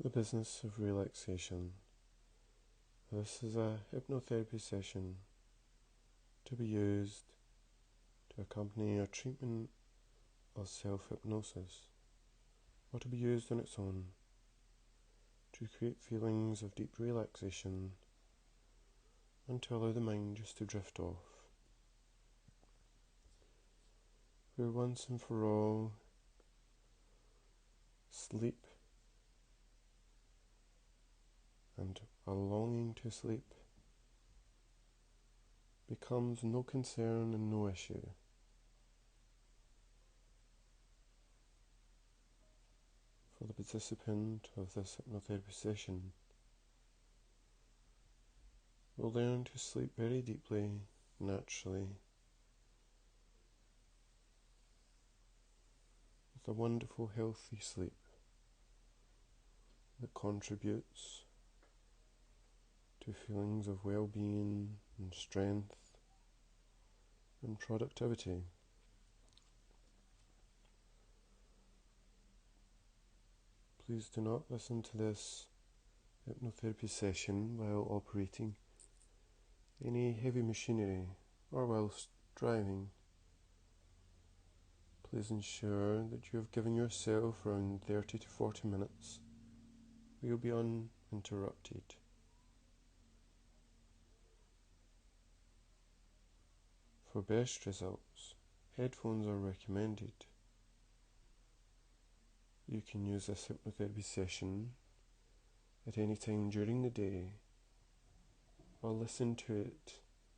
The business of relaxation. This is a hypnotherapy session to be used to accompany a treatment of self-hypnosis, or to be used on its own to create feelings of deep relaxation and to allow the mind just to drift off. Where once and for all, sleep and a longing to sleep becomes no concern and no issue. For the participant of this hypnotherapy session will learn to sleep very deeply, naturally, with a wonderful healthy sleep that contributes to feelings of well-being and strength and productivity. Please do not listen to this hypnotherapy session while operating any heavy machinery or whilst driving. Please ensure that you have given yourself around 30 to 40 minutes where you'll be uninterrupted. For best results, headphones are recommended. You can use this hypnotherapy session at any time during the day, or listen to it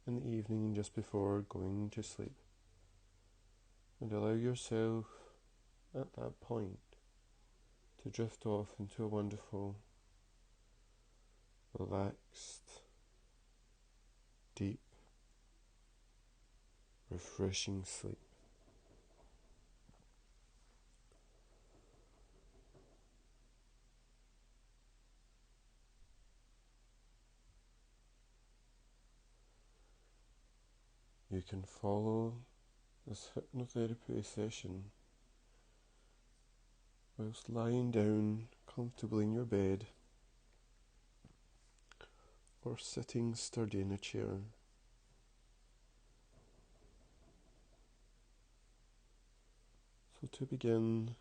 in the evening just before going to sleep, and allow yourself at that point to drift off into a wonderful, relaxed, deep, refreshing sleep. You can follow this hypnotherapy session whilst lying down comfortably in your bed or sitting sturdy in a chair. So to begin,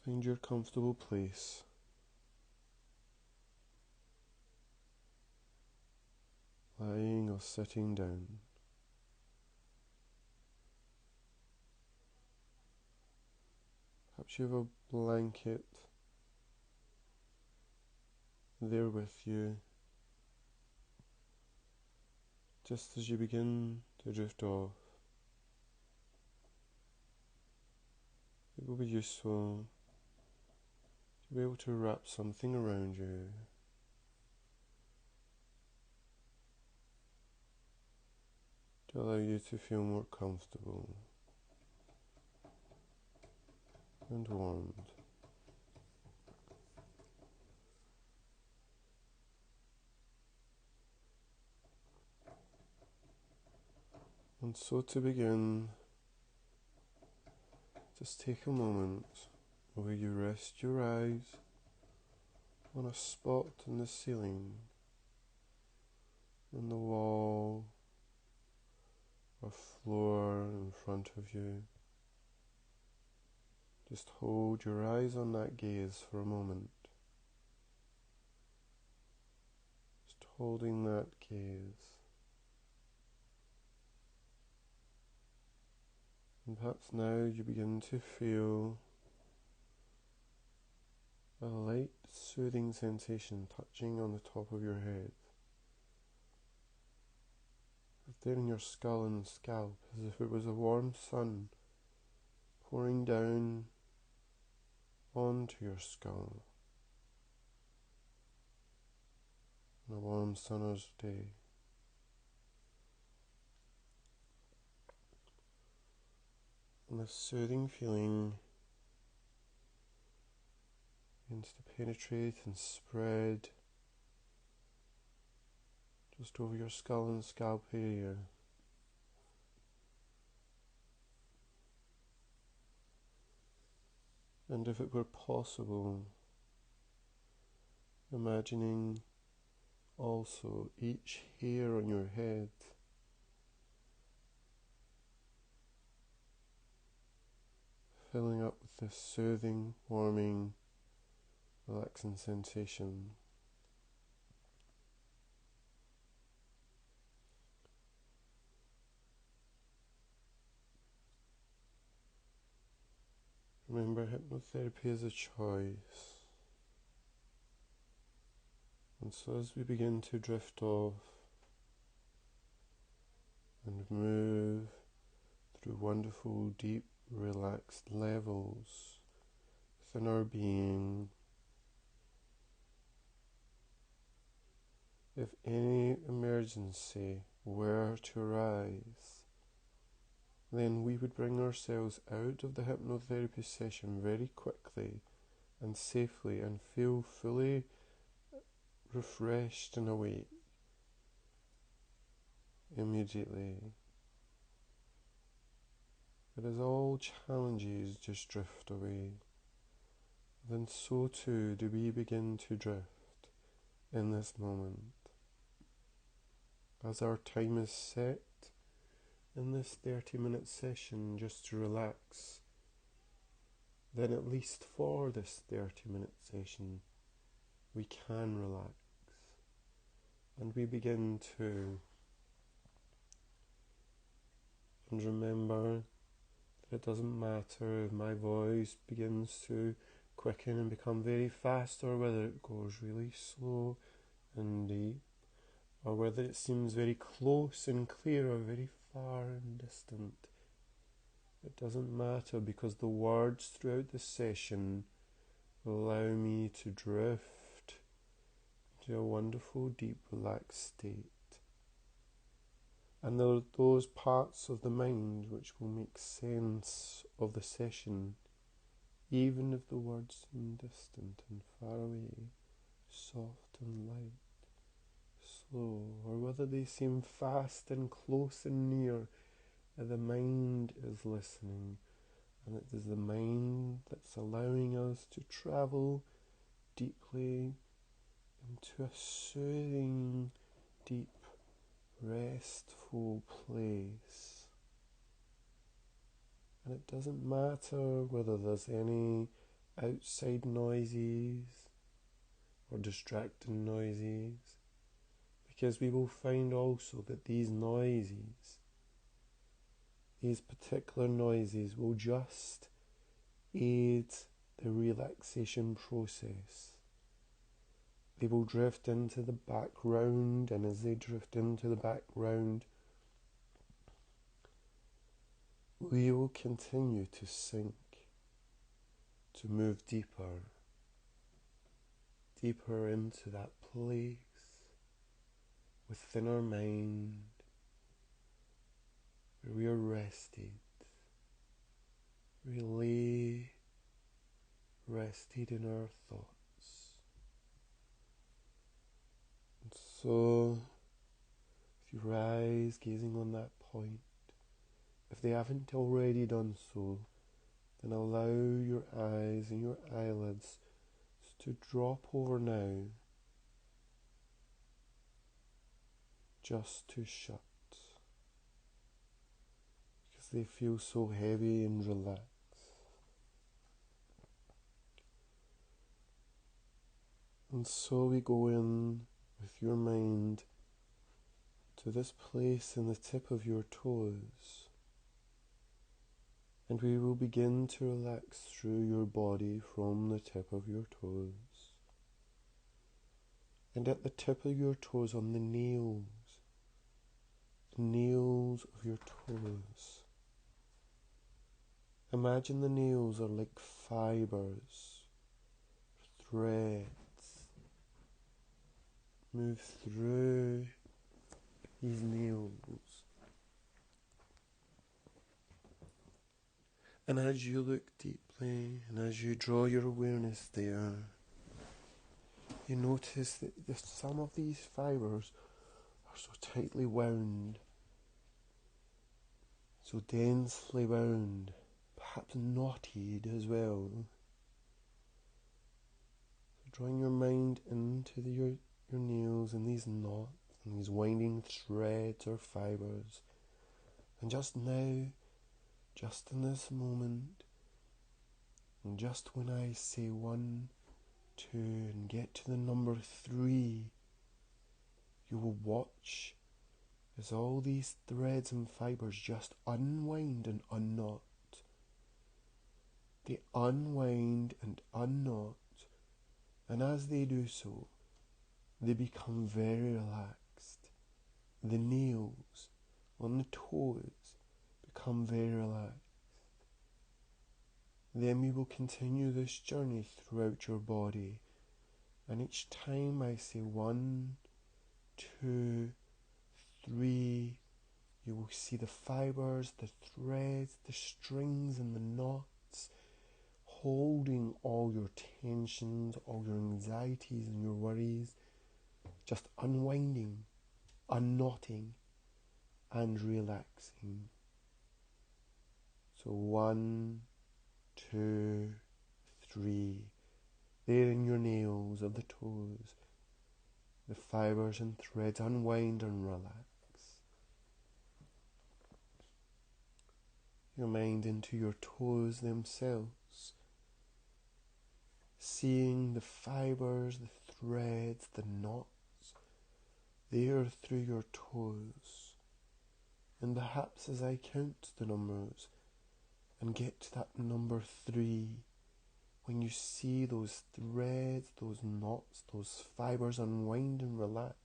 find your comfortable place. Lying or sitting down. Perhaps you have a blanket there with you just as you begin to drift off. It will be useful to be able to wrap something around you to allow you to feel more comfortable and warmed. And so to begin, just take a moment where you rest your eyes on a spot in the ceiling, on the wall or floor in front of you. Just hold your eyes on that gaze for a moment. Just holding that gaze. And perhaps now you begin to feel a light, soothing sensation touching on the top of your head. There in your skull and scalp, as if it was a warm sun pouring down onto your skull on a warm summer's day. And this soothing feeling begins to penetrate and spread just over your skull and scalp area. And if it were possible, Imagining also each hair on your head filling up with this soothing, warming, relaxing sensation. Remember, hypnotherapy is a choice. And so as we begin to drift off and move through wonderful, deep, relaxed levels within our being, if any emergency were to arise, then we would bring ourselves out of the hypnotherapy session very quickly and safely and feel fully refreshed and awake immediately. But as all challenges just drift away, then so too do we begin to drift in this moment. As our time is set in this 30-minute session just to relax, then at least for this 30-minute session we can relax, and we begin to remember that it doesn't matter if my voice begins to quicken and become very fast, or whether it goes really slow and deep, or whether it seems very close and clear or very far and distant. It doesn't matter, because the words throughout the session allow me to drift to a wonderful, deep, relaxed state. And there are those parts of the mind which will make sense of the session, even if the words seem distant and far away, soft and light, slow, or whether they seem fast and close and near. The mind is listening, and it is the mind that's allowing us to travel deeply into a soothing, deep, restful place. And it doesn't matter whether there's any outside noises or distracting noises, because we will find also that these particular noises will just aid the relaxation process. They will drift into the background, and as they drift into the background, we will continue to sink, to move deeper into that place within our mind where we are rested, really rested in our thoughts. And so, with your eyes gazing on that point, if they haven't already done so, then allow your eyes and your eyelids to drop over now, just to shut, because they feel so heavy and relaxed. And so we go in with your mind to this place in the tip of your toes, and we will begin to relax through your body from the tip of your toes. And at the tip of your toes, on the nails of your toes, imagine the nails are like fibers, threads. Move through these nails. And as you look deeply, and as you draw your awareness there, you notice that some of these fibers are so tightly wound, so densely wound, perhaps knotted as well. drawing your mind into your nails and these knots and these winding threads or fibres. And just now, just in this moment, and just when I say 1, 2, and get to the number 3, you will watch as all these threads and fibres just unwind and unknot. They unwind and unknot, and as they do so, they become very relaxed. The nails on the toes become very relaxed. Then we will continue this journey throughout your body, and each time I say 1, 2, 3, you will see the fibres, the threads, the strings and the knots holding all your tensions, all your anxieties and your worries, just unwinding, unknotting and relaxing. So 1, 2, 3, there in your nails of the toes, the fibres and threads unwind and relax. Your mind into your toes themselves, seeing the fibres, the threads, the knots there through your toes. And perhaps as I count the numbers and get to that number 3, when you see those threads, those knots, those fibres unwind and relax,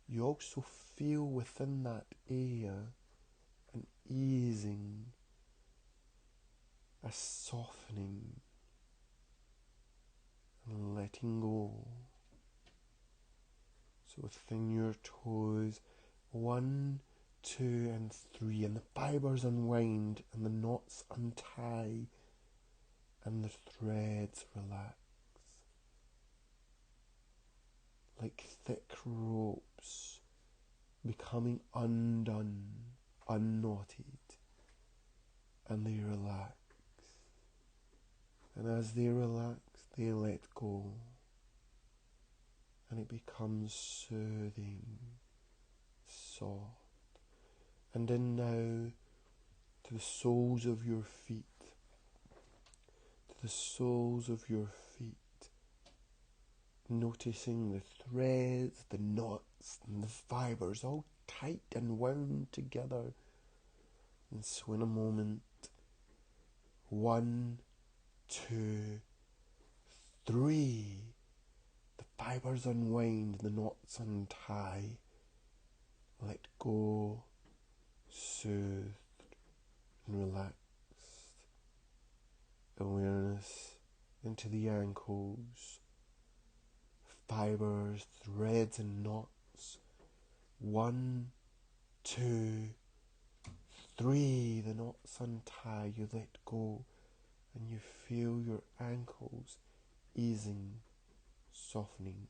you also feel within that area an easing, a softening, and letting go. So within your toes, 1, 2, and 3, and the fibres unwind and the knots untie and the threads relax. Like thick ropes becoming undone, unknotted, and they relax. And as they relax, they let go, and it becomes soothing, soft. And then now to the soles of your feet, to the soles of your feet, noticing the threads, the knots and the fibres all tight and wound together. And so in a moment, 1, 2, 3, the fibres unwind, the knots untie, let go, soothed and relaxed. Awareness into the ankles, fibres, threads and knots. 1, 2, 3, the knots untie, you let go, and you feel your ankles easing, softening.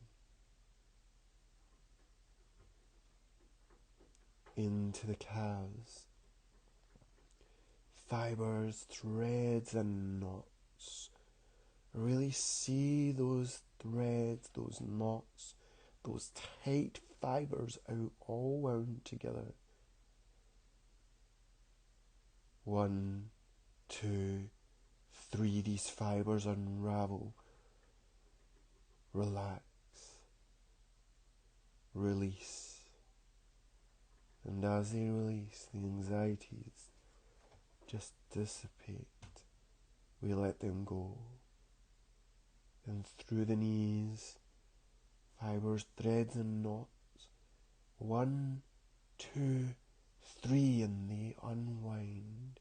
Into the calves, fibres, threads and knots. Really see those threads, those knots, those tight fibres out all wound together. 1, 2, 3, these fibres unravel, relax, release. And as they release, the anxieties just dissipate. We let them go. And through the knees, fibres, threads and knots. 1, 2, 3, and they unwind,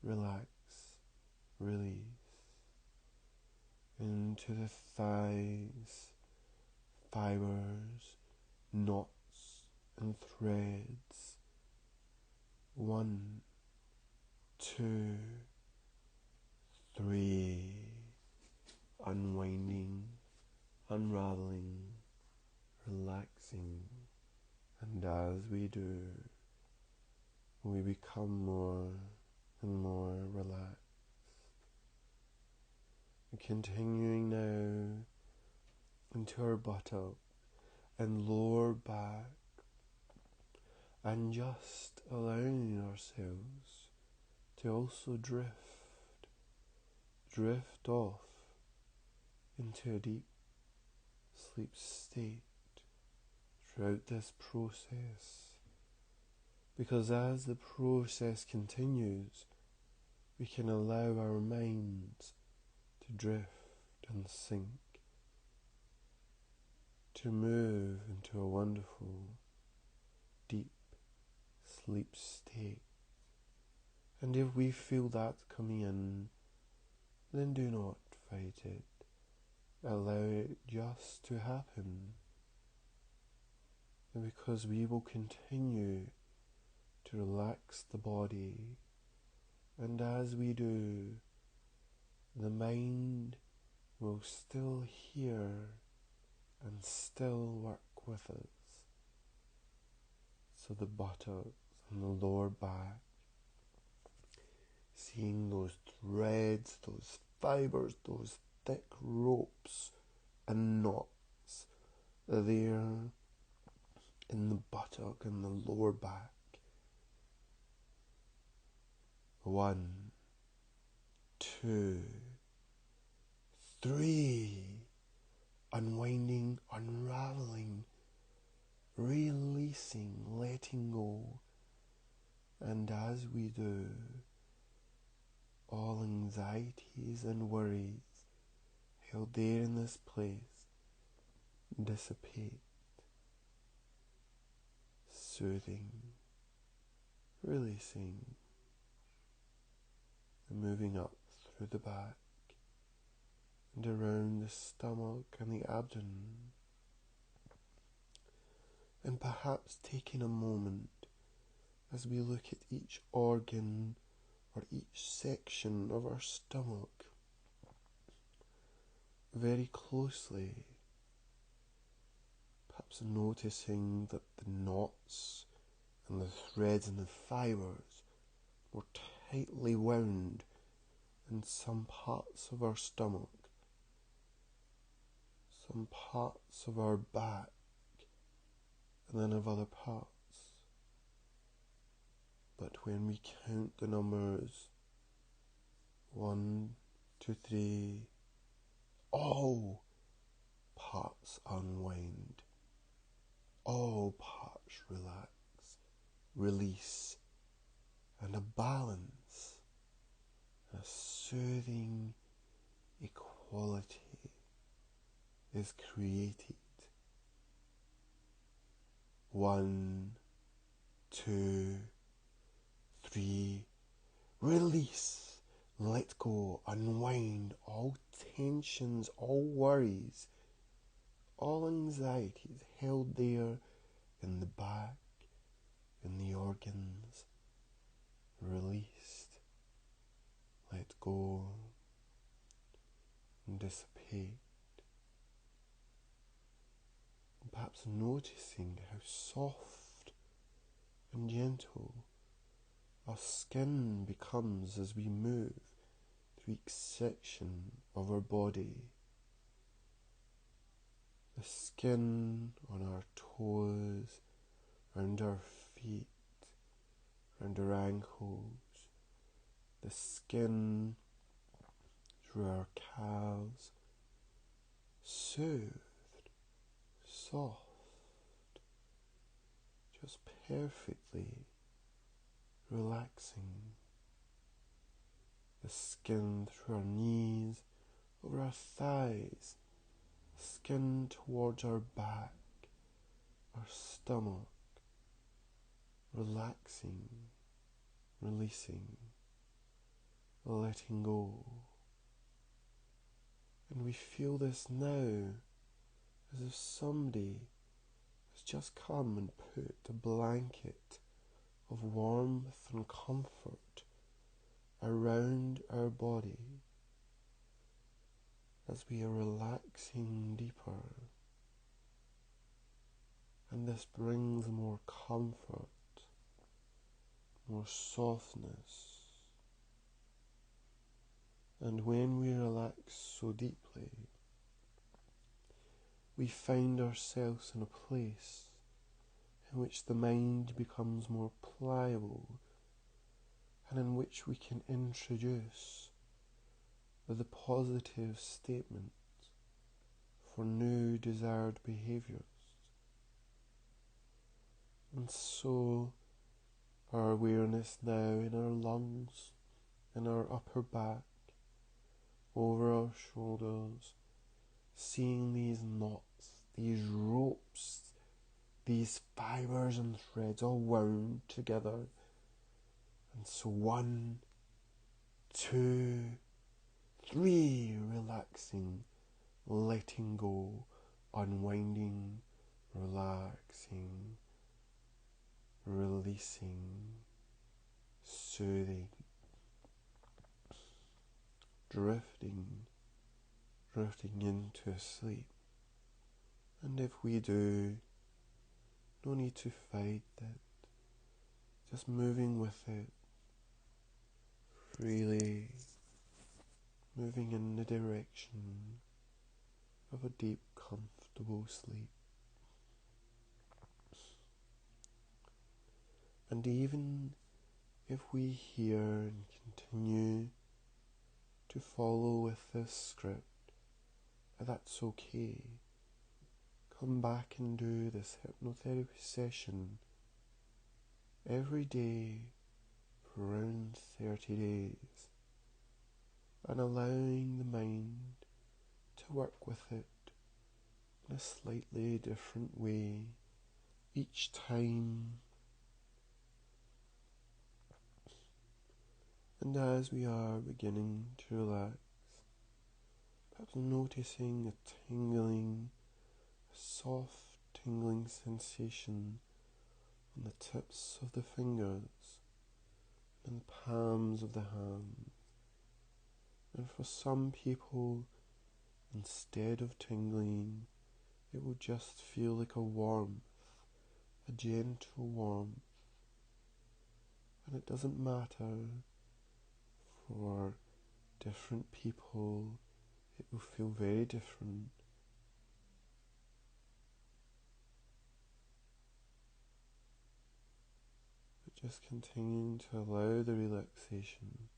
relax, release. Into the thighs, fibres, knots and threads. 1, 2, 3, unwinding, unraveling, relaxing. And as we do, we become more and more relaxed. Continuing now into our buttock and lower back, and just allowing ourselves to also drift off into a deep sleep state throughout this process. Because as the process continues, we can allow our minds to drift and sink, to move into a wonderful, deep sleep state. And if we feel that coming in, then do not fight it. Allow it just to happen. And because we will continue to relax the body, and as we do, the mind will still hear and still work with us. So the buttocks and the lower back, seeing those threads, those fibers, those thick ropes and knots there in the buttock and the lower back. 1, 2, 3, unwinding, unraveling, releasing, letting go. And as we do, all anxieties and worries held there in this place dissipate, soothing, releasing, and moving up through the back and around the stomach and the abdomen, and perhaps taking a moment as we look at each organ or each section of our stomach very closely, perhaps noticing that the knots and the threads and the fibers were tightly wound in some parts of our stomach, some parts of our back, and then of other parts. But when we count the numbers 1, 2, 3, all parts unwind, all parts relax, release, and a balance, a soothing equality is created. 1, 2, 3, release, let go, unwind all tensions, all worries, all anxieties held there in the back, in the organs, released, let go, and dissipate. And perhaps noticing how soft and gentle our skin becomes as we move through each section of our body. The skin on our toes, around our feet, around our ankles, the skin through our calves, soothed, soft, just perfectly relaxing. The skin through our knees, over our thighs, skin towards our back, our stomach, relaxing, releasing, letting go. And we feel this now as if somebody has just come and put a blanket of warmth and comfort around our body as we are relaxing deeper. And this brings more comfort, more softness. And when we relax so deeply, we find ourselves in a place in which the mind becomes more pliable and in which we can introduce the positive statement for new desired behaviours. And so our awareness now in our lungs, in our upper back, over our shoulders, seeing these knots, these ropes, these fibres and threads all wound together. And so 1, 2, 3, relaxing, letting go, unwinding, relaxing, releasing, soothing, drifting into a sleep. And if we do, no need to fight it, just moving with it, freely moving in the direction of a deep, comfortable sleep. And even if we hear and continue to follow with this script, that's okay. Come back and do this hypnotherapy session every day for around 30 days, and allowing the mind to work with it in a slightly different way each time. And as we are beginning to relax, perhaps noticing a tingling, a soft tingling sensation on the tips of the fingers and the palms of the hands. And for some people, instead of tingling, it will just feel like a warmth, a gentle warmth. And it doesn't matter, for different people it will feel very different. But just continuing to allow the relaxation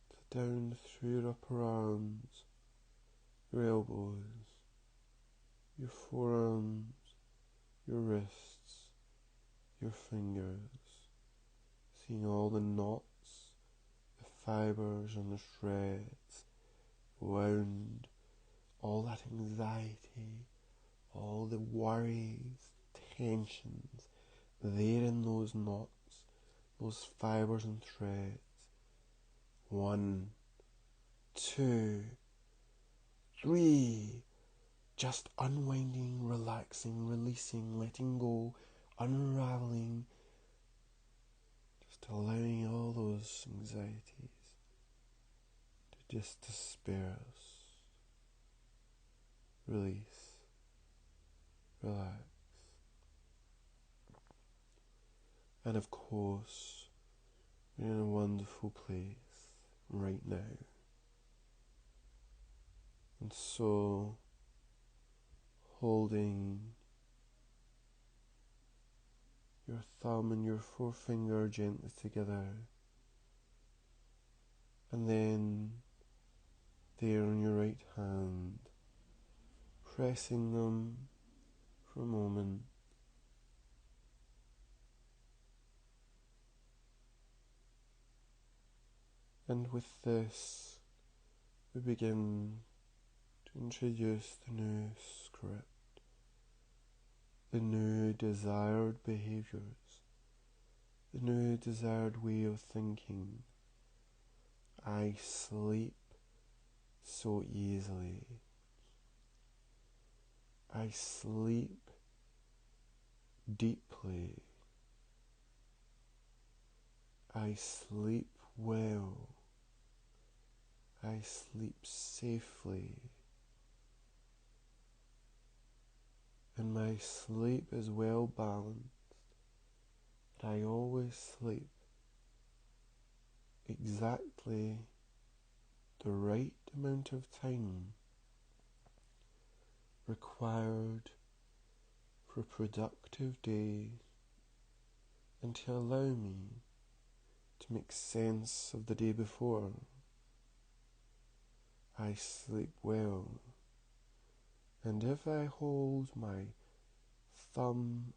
to down through your upper arms, your elbows, your forearms, your wrists, your fingers, seeing all the knots, the fibres and the threads wound, all that anxiety, all the worries, tensions, there in those knots, those fibres and threads. 1, 2, 3, just unwinding, relaxing, releasing, letting go, unraveling, just allowing all those anxieties to just disperse, release, relax. And of course, we're in a wonderful place right now. And so, holding your thumb and your forefinger gently together, and then there on your right hand, pressing them for a moment. And with this, we begin to introduce the new script, the new desired behaviours, the new desired way of thinking. I sleep so easily. I sleep deeply. I sleep well. I sleep safely. And my sleep is well balanced. I always sleep exactly the right amount of time required for a productive day and to allow me to make sense of the day before. I sleep well, and if I hold my thumb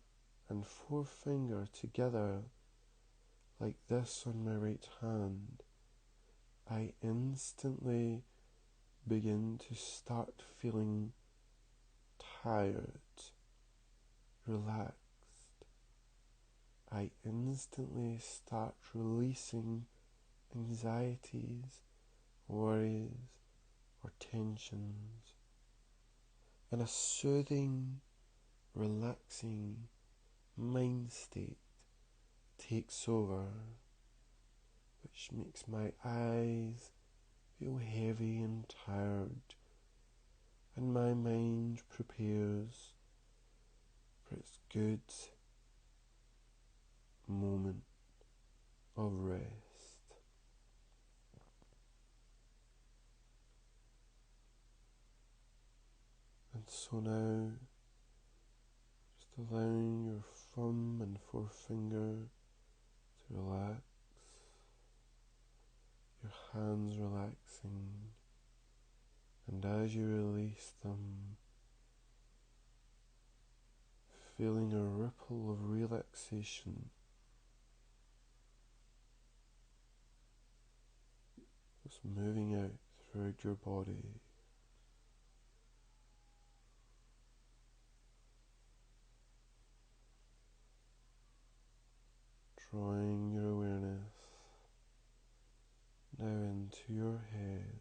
and forefinger together like this on my right hand, I instantly begin to start feeling tired, relaxed. I instantly start releasing anxieties, worries, or tensions, and a soothing, relaxing mind state takes over, which makes my eyes feel heavy and tired, and my mind prepares for its good moment of rest. And so now, just allowing your thumb and forefinger to relax, your hands relaxing, and as you release them, feeling a ripple of relaxation just moving out throughout your body. Drawing your awareness now into your head,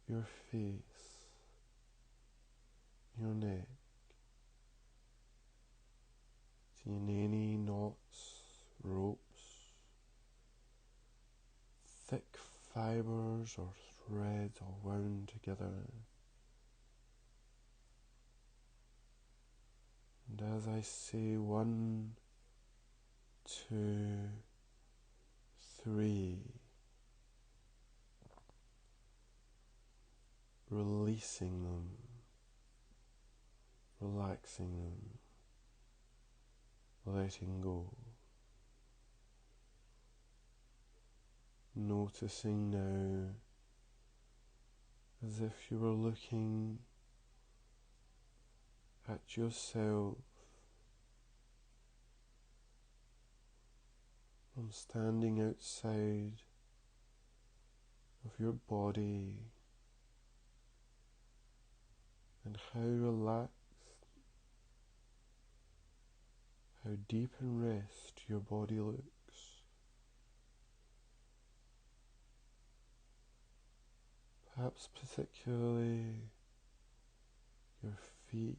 your face, your neck, seeing any knots, ropes, thick fibers or threads all wound together. And as I say 1, 2, 3, releasing them, relaxing them, letting go. Noticing now as if you were looking at yourself from standing outside of your body, and how relaxed, how deep in rest your body looks. Perhaps particularly your feet,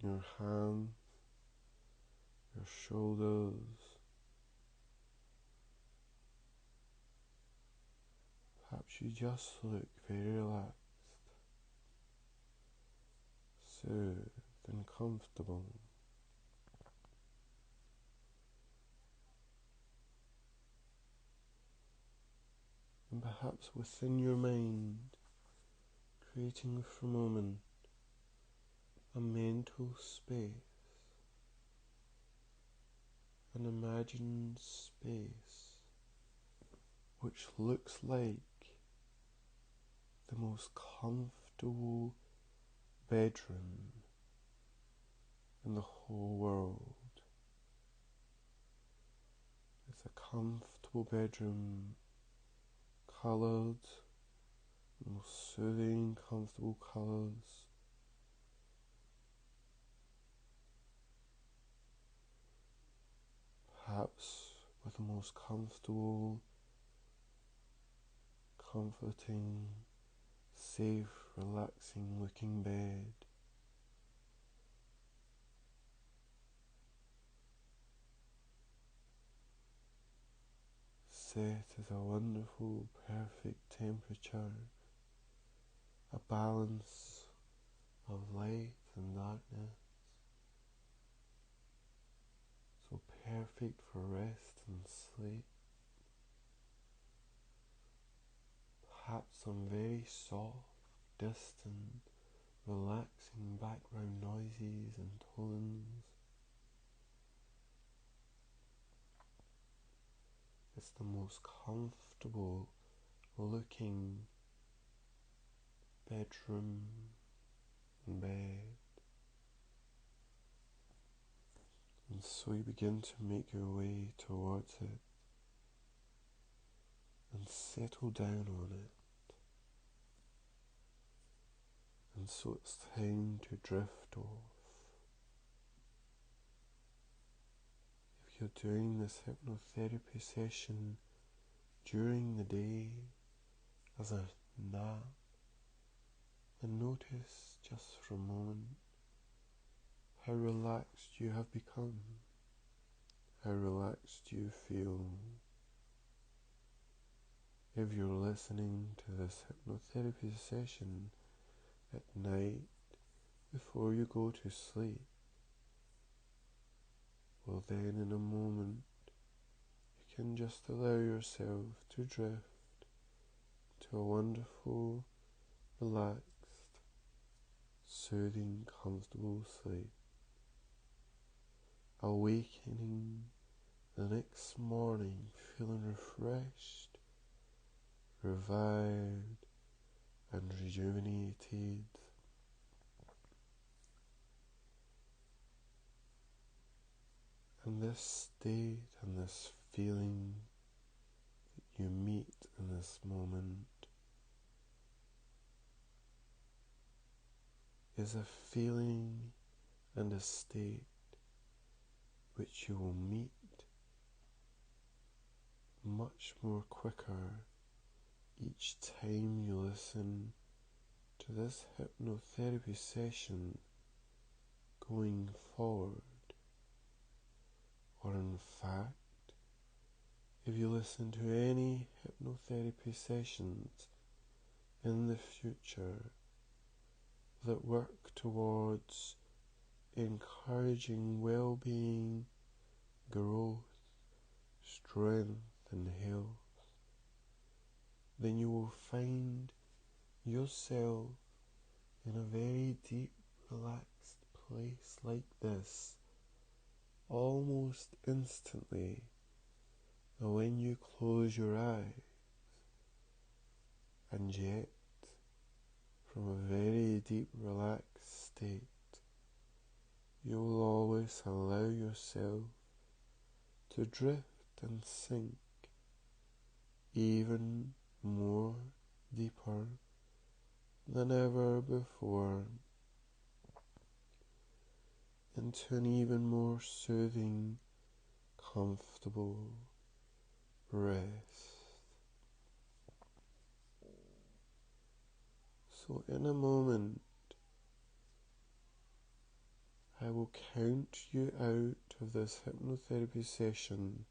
your hands, your shoulders. Perhaps you just look very relaxed, soothed and comfortable. And perhaps within your mind, creating for a moment a mental space, an imagined space which looks like the most comfortable bedroom in the whole world. It's a comfortable bedroom, coloured, most soothing, comfortable colours. Perhaps with the most comfortable, comforting, safe, relaxing looking bed. Set at a wonderful, perfect temperature, a balance of light and darkness, so perfect for rest and sleep. Perhaps some very soft, distant relaxing background noises and tones. It's the most comfortable looking bedroom and bed. And so you begin to make your way towards it and settle down on it. And so it's time to drift off. If you're doing this hypnotherapy session during the day as a nap, then notice just for a moment how relaxed you have become, how relaxed you feel. If you're listening to this hypnotherapy session at night before you go to sleep, well then in a moment you can just allow yourself to drift to a wonderful, relaxed, soothing, comfortable sleep, awakening the next morning feeling refreshed, revived and rejuvenated. And this state and this feeling that you meet in this moment is a feeling and a state which you will meet much more quicker each time you listen to this hypnotherapy session going forward. Or in fact, if you listen to any hypnotherapy sessions in the future that work towards encouraging well-being, growth, strength and health, then you will find yourself in a very deep, relaxed place like this almost instantly when you close your eyes. And yet, from a very deep, relaxed state, you will always allow yourself to drift and sink even more deeper than ever before into an even more soothing, comfortable rest. So in a moment, I will count you out of this hypnotherapy session.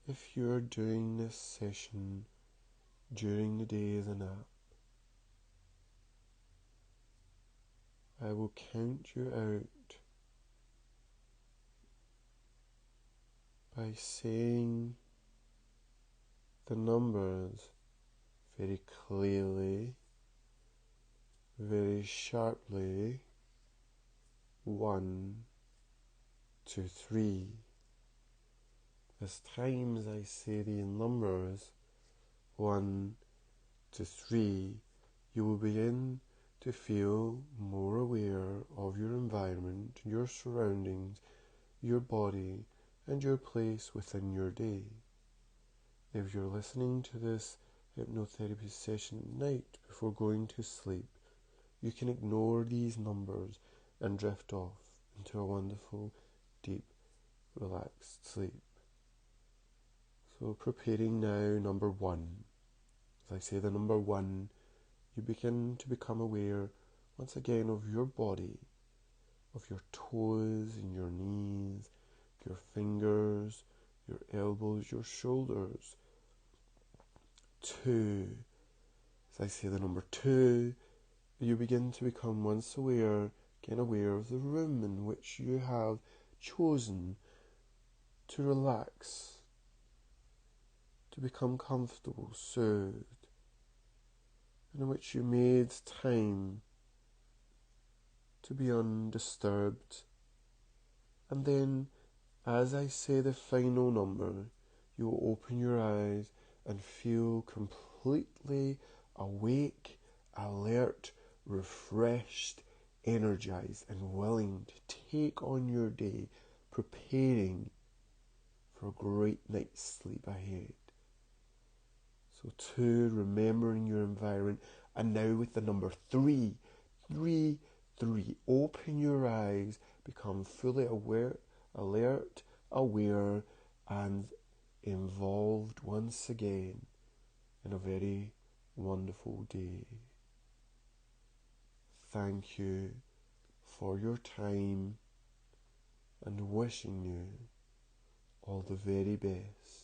If you are doing this session during the day as a nap, I will count you out by saying the numbers very clearly, very sharply. 1, 2, 3. As times I say these numbers, 1 to 3, you will begin to feel more aware of your environment, your surroundings, your body, and your place within your day. If you're listening to this hypnotherapy session at night before going to sleep, you can ignore these numbers and drift off into a wonderful, deep, relaxed sleep. So preparing now, number 1. As I say the number 1, you begin to become aware once again of your body, of your toes and your knees, your fingers, your elbows, your shoulders. 2. As I say the number 2, you begin to become once aware, again aware of the room in which you have chosen to relax, to become comfortable, soothed. in which you made time to be undisturbed. And then, as I say the final number, you'll open your eyes and feel completely awake, alert, refreshed, energized, and willing to take on your day, preparing for a great night's sleep ahead. So 2, remembering your environment. And now with the number 3, 3, 3. Open your eyes, become fully aware, alert, aware, and involved once again in a very wonderful day. Thank you for your time and wishing you all the very best.